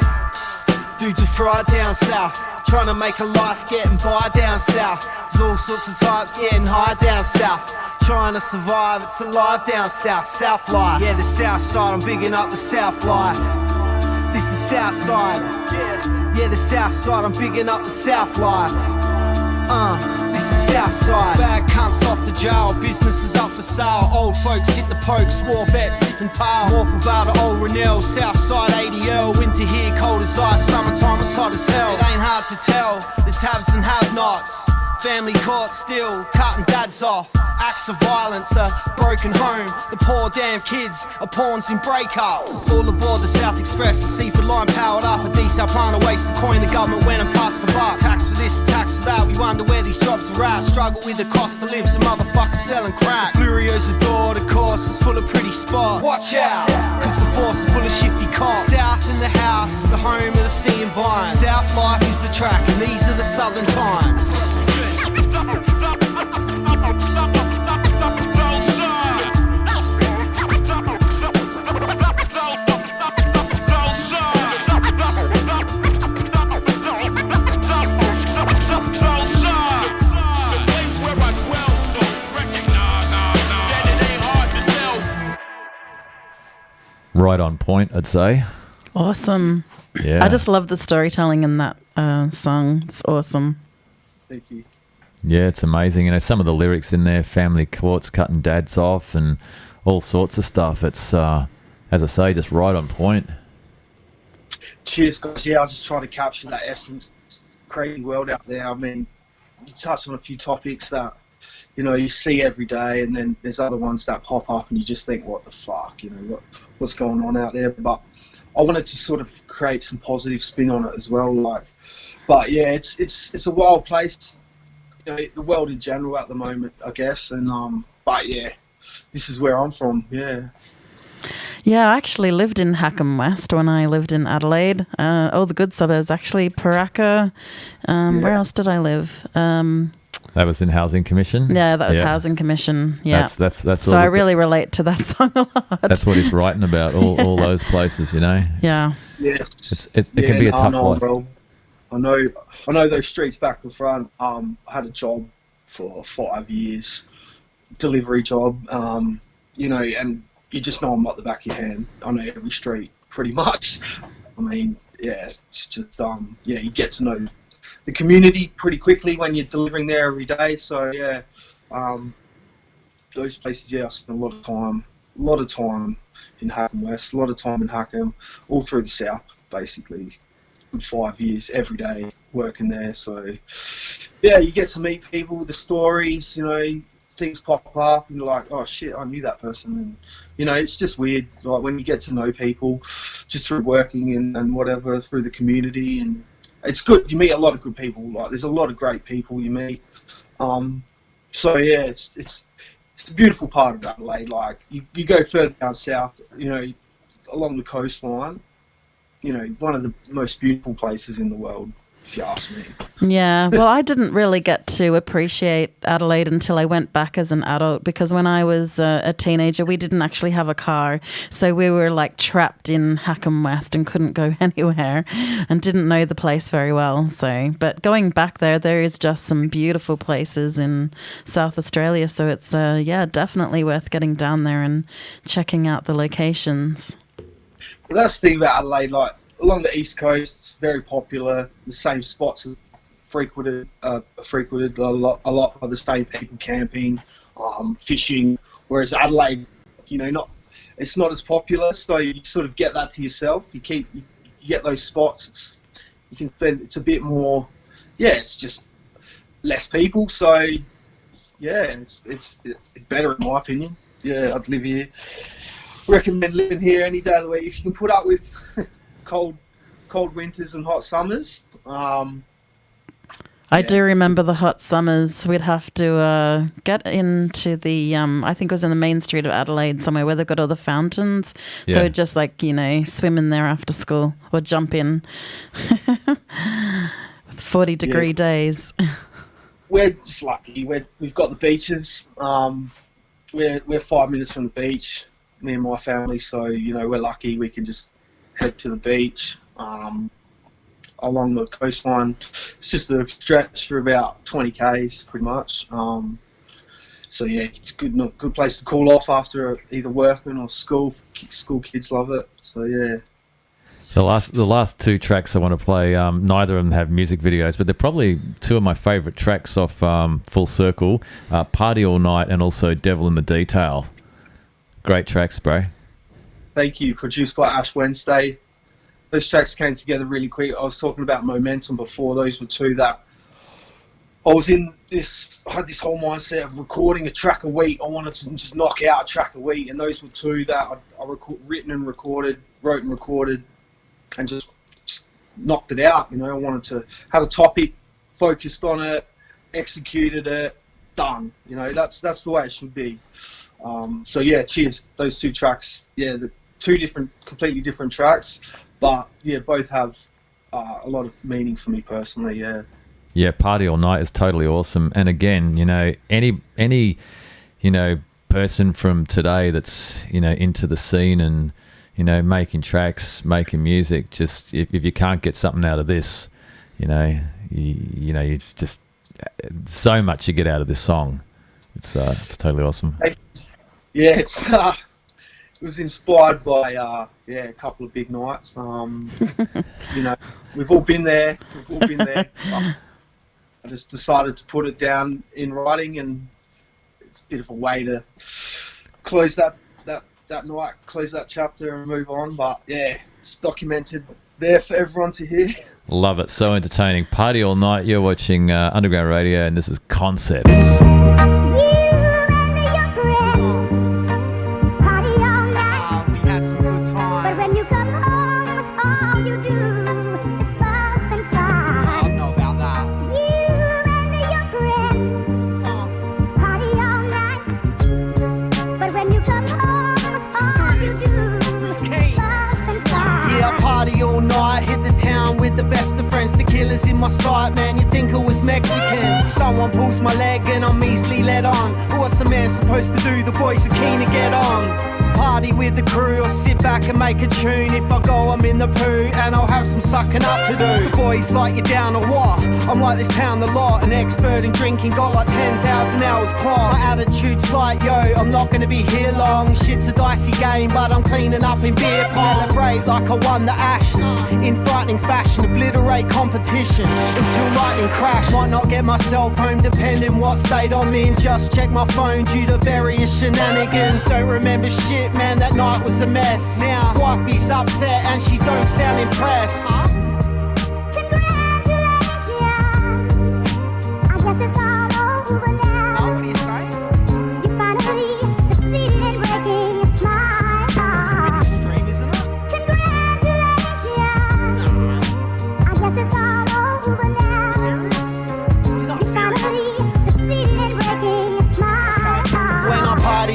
Dudes are fried down south, trying to make a life getting by down south. There's all sorts of types getting high down south. Trying to survive, it's alive down south. South life, yeah, the South Side, I'm bigging up the South life. This is South Side, yeah, the South Side, I'm bigging up the South life. This is South Side. Bad cunts off the jail, business is up for sale. Old folks hit the pokes, war vets sipping pale. Morphevale to Old Renell, South Side ADL. Winter here, cold as ice, summertime it's hot as hell. It ain't hard to tell, there's haves and have-nots. Family caught still, cutting dads off. Acts of violence, a broken home. The poor damn kids are pawns in breakups. All aboard the South Express, the Seaford line powered up. A diesel plan to waste the coin, the government went and passed the buck. Tax for this, tax for that, we wonder where these jobs are at. Struggle with the cost to live, some motherfuckers selling crack. Flurio's the door, the course is full of pretty spots. Watch out, cause the force is full of shifty cops. South in the house, the home of the sea and vine. South life is the track, and these are the southern times. Right on point, I'd say. Awesome. Yeah. I just love the storytelling in that song. It's awesome. Thank you. Yeah, it's amazing. You know, some of the lyrics in there, family courts, cutting dads off and all sorts of stuff. It's, as I say, just right on point. Cheers, guys. Yeah, I'll just try to capture that essence. It's a crazy world out there. I mean, you touched on a few topics that, you know, you see every day, and then there's other ones that pop up and you just think, what the fuck, you know, what's going on out there? But I wanted to sort of create some positive spin on it as well. Like, but yeah, it's a wild place, you know, the world in general at the moment, I guess. And but yeah, this is where I'm from. Yeah. Yeah, I actually lived in Hackham West when I lived in Adelaide. All the good suburbs, actually. Paraka. Where else did I live? That was in Housing Commission? Yeah, that was Housing Commission. Yeah. That's so I really relate to that song a lot. That's what he's writing about, all those places, you know? Yeah. Yes. It can be a tough life. Bro. I know those streets back to front. I had a job for 5 years, delivery job, you know, and you just know them like the back of your hand. I know every street pretty much. I mean, yeah, it's just, you get to know the community pretty quickly when you're delivering there every day. So yeah, those places, I spent a lot of time in Hackham West, a lot of time in Hackham, all through the south, basically. Good 5 years, every day working there. So yeah, you get to meet people, the stories, you know, things pop up and you're like, oh shit, I knew that person. And you know, it's just weird, like when you get to know people just through working and whatever, through the community. And it's good, you meet a lot of good people. Like there's a lot of great people you meet. So yeah, it's a beautiful part of Adelaide. Like you go further down south, you know, along the coastline, you know, one of the most beautiful places in the world, if you ask me. Yeah, well, I didn't really get to appreciate Adelaide until I went back as an adult, because when I was a teenager, we didn't actually have a car. So we were like trapped in Hackham West and couldn't go anywhere and didn't know the place very well. So, but going back there is just some beautiful places in South Australia. So it's, definitely worth getting down there and checking out the locations. Well, that's the thing about Adelaide, like along the east coast, it's very popular. The same spots are frequented a lot by the same people, camping, fishing. Whereas Adelaide, you know, it's not as popular, so you sort of get that to yourself. You get those spots. It's a bit more. Yeah, it's just less people. So yeah, it's better in my opinion. Yeah, I'd live here. Recommend living here any day of the week if you can put up with cold winters and hot summers. I do remember the hot summers. We'd have to get into the, I think it was in the main street of Adelaide somewhere where they've got all the fountains. Yeah. So we'd just swim in there after school or jump in. 40-degree days. We're just lucky. We've got the beaches. We're 5 minutes from the beach, me and my family. So, you know, we're lucky. We can just head to the beach. Along the coastline, it's just a stretch for about 20 k's, pretty much. So yeah, it's a good place to cool off after either working or school. School kids love it. So yeah. The last two tracks I want to play, neither of them have music videos, but they're probably two of my favourite tracks off Full Circle, Party All Night and also Devil in the Detail. Great tracks, bro. Thank you. Produced by Ash Wednesday. Those tracks came together really quick. I was talking about momentum before. Those were two that I had this whole mindset of recording a track a week. I wanted to just knock out a track a week, and those were two that I wrote and recorded, and just knocked it out. You know, I wanted to have a topic, focused on it, executed it, done. You know, that's the way it should be. So yeah, cheers. Those two tracks, yeah, the two completely different tracks. But yeah, both have a lot of meaning for me personally. Yeah. Yeah, Party All Night is totally awesome. And again, you know, any you know, person from today that's, you know, into the scene and, you know, making tracks, making music, just if you can't get something out of this, you know, it's just so much you get out of this song. It's totally awesome. Yeah, it was inspired by a couple of big nights. You know, we've all been there. I just decided to put it down in writing, and it's a bit of a way to close that night, close that chapter, and move on. But yeah, it's documented there for everyone to hear. Love it. So entertaining. Party all night. You're watching Underground Radio, and this is Conseps. We had some good times. But when you come home, all you do is fuss and cry. I don't know about that. You and your friends party all night. But when you come home, all you do is fuss and cry. Yeah, I party all night, hit the town with the best of friends. The killers in my sight, man, you think I was Mexican. Someone pulls my leg and I'm easily led on. What's a man supposed to do? The boys are keen to get on. Party with the crew or sit back and make a tune. If I go, I'm in the poo and I'll have some sucking up to do. The boys like you down or what? I'm like this pound a lot, an expert in drinking, got like 10,000 hours class. My attitude's like, yo, I'm not gonna be here long. Shit's a dicey game, but I'm cleaning up in beer pong. Celebrate like I won the Ashes, in frightening fashion, obliterate competition until lightning crash. Might not get myself home depending what state I'm in. Just check my phone due to various shenanigans. Don't remember shit, man, that night was a mess. Now wifey's upset and she don't sound impressed.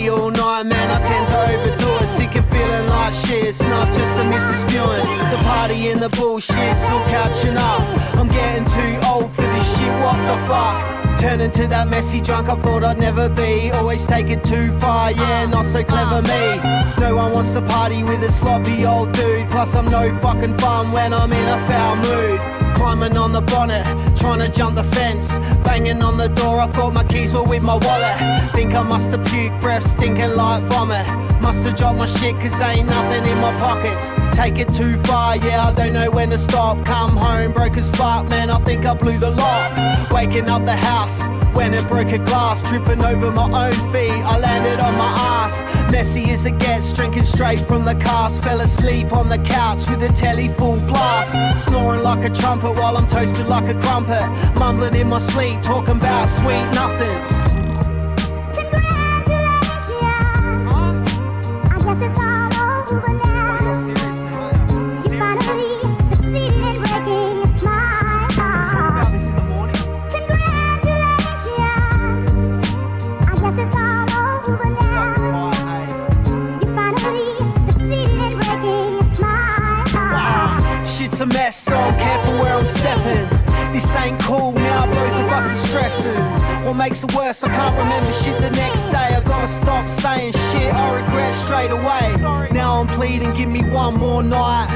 All night, man, I tend to overdo it. Sick of feeling like shit, it's not just a Mrs. Spewing. The party and the bullshit, still catching up. I'm getting too old for this shit, what the fuck? Turning to that messy drunk I thought I'd never be. Always take it too far, yeah, not so clever me. No one wants to party with a sloppy old dude. Plus I'm no fucking fun when I'm in a foul mood. Climbing on the bonnet, trying to jump the fence. Banging on the door, I thought my keys were with my wallet. Think I must have puked, breath stinking like vomit. Must have dropped my shit cause ain't nothing in my pockets. Take it too far, yeah, I don't know when to stop. Come home, broke as fuck, man, I think I blew the lock. Waking up the house, when it broke a glass. Tripping over my own feet, I landed on my ass. Messy as it gets, drinking straight from the cast. Fell asleep on the couch with the telly full blast. Snoring like a trumpet while I'm toasted like a crumpet. Mumbling in my sleep, talking about sweet nothings. Shit's a mess, so I'm careful where I'm stepping. This ain't cool now, both of us are stressing. What makes it worse, I can't remember shit the next day. I gotta stop saying shit I regret straight away. Now I'm pleading, give me one more night.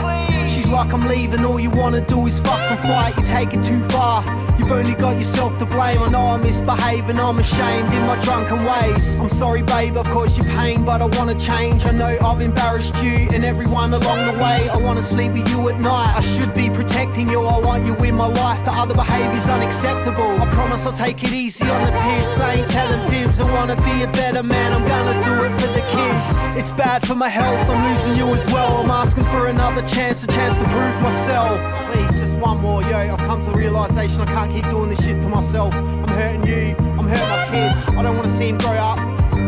She's like I'm leaving, all you wanna do is fuss and fight. You take it too far, you've only got yourself to blame. I know I'm misbehaving, I'm ashamed in my drunken ways. I'm sorry babe, I've caused you pain, but I wanna change. I know I've embarrassed you and everyone along the way. I wanna sleep with you at night, I should be protecting you. I want you in my life, the other behaviour's unacceptable. I promise I'll take it easy on the piss. I ain't telling fibs, I wanna be a better man. I'm gonna do it for the kids. It's bad for my health, I'm losing you as well. I'm asking for another chance, a chance to prove myself. Please, just one more, yo. I've come to the realisation I can't keep doing this shit to myself. I'm hurting you, I'm hurting my kid. I don't want to see him grow up,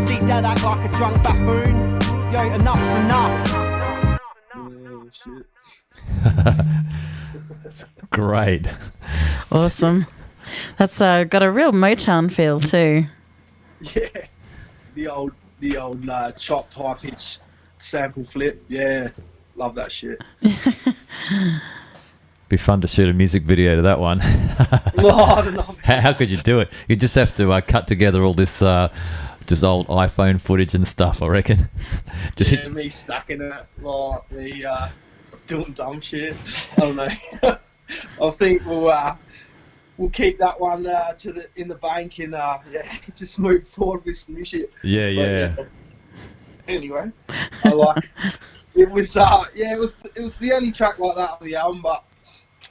see dad act like a drunk buffoon. Yo, enough's enough. Oh, shit. That's great. Awesome. That's got a real Motown feel too. Yeah, the old chopped high pitch sample flip. Yeah, love that shit. Be fun to shoot a music video to that one. I don't know. How could you do it? You just have to cut together all this just old iPhone footage and stuff, I reckon. Just yeah, me stacking it, like the doing dumb shit. I don't know. I think we'll keep that one in the bank and just move forward with some new shit. Yeah. Anyway, I like it was it was the only track like that on the album, but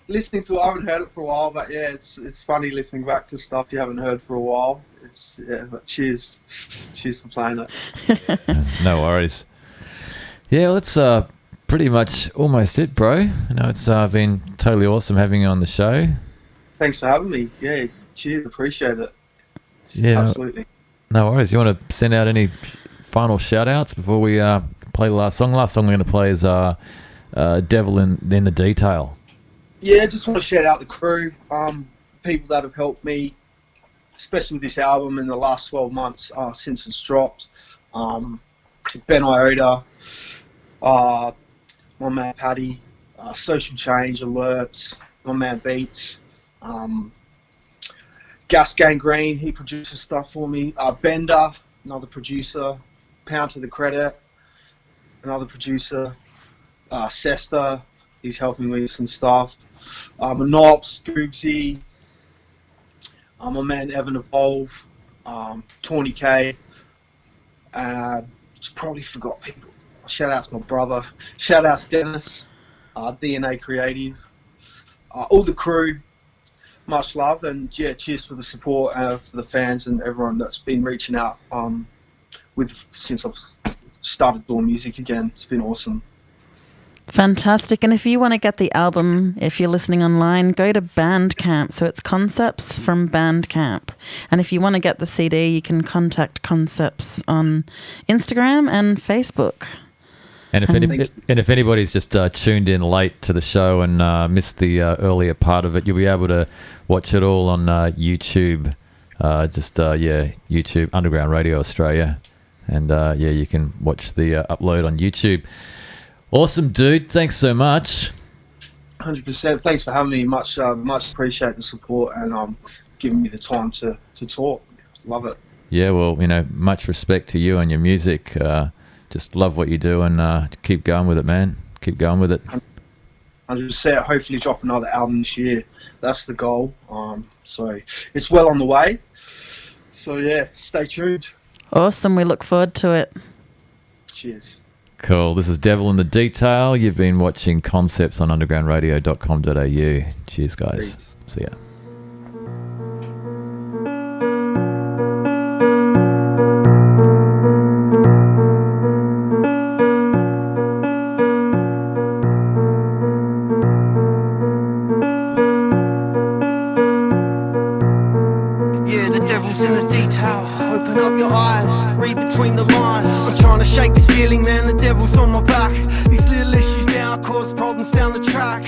listening to it, I haven't heard it for a while, but yeah, it's funny listening back to stuff you haven't heard for a while. But cheers for playing it. No worries. Yeah, let's pretty much almost it, bro. You know, it's been totally awesome having you on the show. Thanks for having me. Yeah, cheers. Appreciate it. Yeah, absolutely. No worries. You want to send out any final shout outs before we play the last song? Last song we're going to play is Devil in the Detail. Yeah, just want to shout out the crew, people that have helped me, especially with this album in the last 12 months since it's dropped. Ben Iota, my man Paddy, Social Change Alerts, my man Beats, Gas Gangrene, he produces stuff for me. Bender, another producer. Pound to the Credit, another producer. Sesta, he's helping me with some stuff. Knobs, Scoogsy, my man Evan Evolve, Tawny K. Just probably forgot people. Shout out to my brother. Shout out to Dennis, DNA Creative, all the crew. Much love, and yeah, cheers for the support for the fans and everyone that's been reaching out since I've started doing music again. It's been awesome. Fantastic. And if you want to get the album, if you're listening online, go to Bandcamp. So it's Conseps from Bandcamp. And if you want to get the CD, you can contact Conseps on Instagram and Facebook. And if anybody's just tuned in late to the show and missed the earlier part of it, you'll be able to watch it all on YouTube. YouTube Underground Radio Australia. And you can watch the upload on YouTube. Awesome, dude. Thanks so much. 100%. Thanks for having me. Much appreciate the support and giving me the time to talk. Love it. Yeah, well, much respect to you and your music. Just love what you do and keep going with it, man. Keep going with it. 100%. Hopefully drop another album this year. That's the goal. So it's well on the way. So yeah, stay tuned. Awesome. We look forward to it. Cheers. Cool. This is Devil in the Detail. You've been watching Conseps on undergroundradio.com.au. Cheers, guys. Peace. See ya. Yeah, the devil's in the detail. Open up your eyes, read between the lines. I'm trying to shake this feeling, man, the devil's on my back. These little issues now cause problems down the track.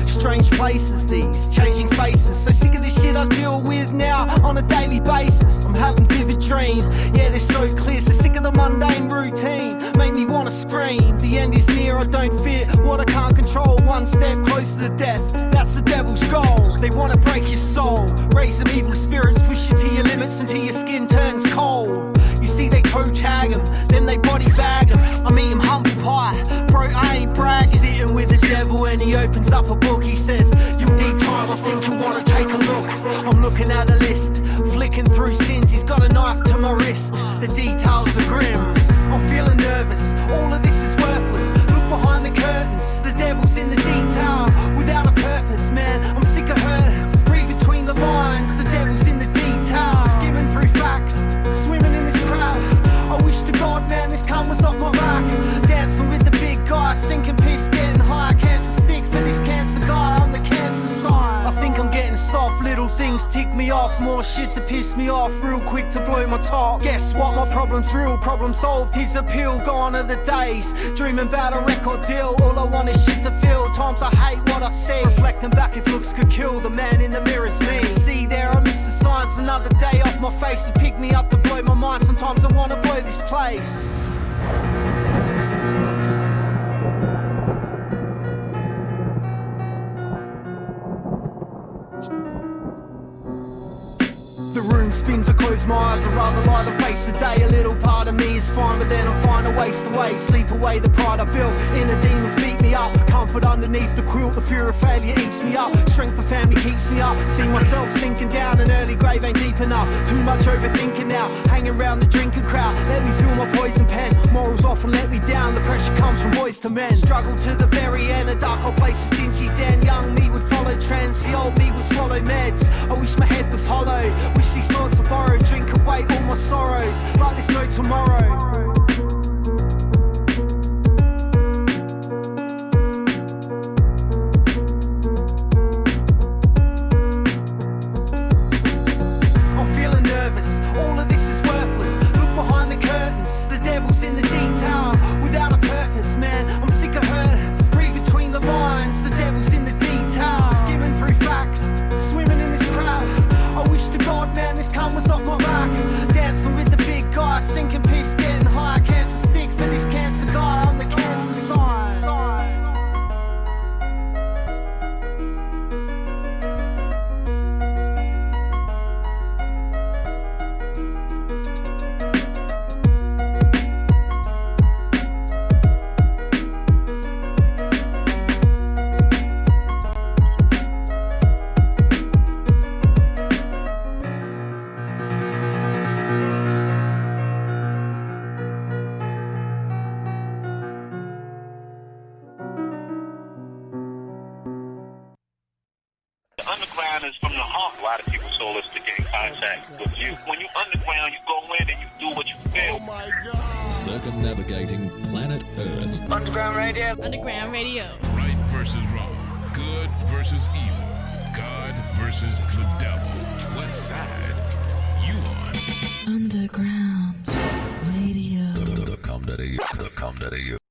Strange places, these changing faces. So sick of this shit I deal with now on a daily basis. I'm having vivid dreams, yeah, they're so clear. So sick of the mundane routine, make me wanna scream. The end is near, I don't fear what I can't control. One step closer to death, that's the devil's goal. They wanna break your soul, raise some evil spirits, push you to your limits until your skin turns cold. You see they toe tag him, then they body bag him. I meet him humble pie, bro, I ain't bragging. Sitting with the devil and he opens up a book. He says, you need time, I think you wanna take a look. I'm looking at a list, flicking through sins. He's got a knife to my wrist, the details are grim. I'm feeling nervous, all of this is worthless. Look behind the curtains, the devil's in the detail. Without a purpose, man, I'm sick of hurt. Read between the lines, the devil's in the detail. Skimming through facts, swimming in this crowd. I wish to God, man, this cum was off my back. Dancing with the big guy, sinking piss, getting high. Cancer stick for this cancer guy on the cancer side. I think I'm getting soft, little things tick me off. More shit to piss me off, real quick to blow my top. Guess what, my problem's real, problem solved. His appeal, gone are the days. Dreaming about a record deal, all I want is shit to feel. Times I hate what I see, reflecting back if looks could kill. The man in the mirror's me. See there, I miss the signs. Another day off my face to pick me up to blow my mind. Sometimes I wanna blow this place. The room spins, I close my eyes, I'd rather lie than face the day. A little part of me is fine, but then I find a waste away. Sleep away the pride I built, inner demons beat me up. Comfort underneath the quilt, the fear of failure eats me up. Strength of family keeps me up, see myself sinking down. An early grave ain't deep enough, too much overthinking now. Hanging round the drinking crowd, let me feel my poison pen. Morals often let me down, the pressure comes from boys to men. Struggle to the very end, a dark old place, a dingy den. Young me would follow trends, the old me would swallow meds. I wish my head was hollow, wish these thoughts were borrowed. Drink away all my sorrows, like there's no tomorrow. underground is from the heart. A lot of people told us to get in contact with you. When you underground, you go in and you do what you feel. Oh my God. Circumnavigating planet Earth. Underground radio. Underground radio. Right versus wrong. Good versus evil. God versus the devil. What side you on? Underground radio. .com.au.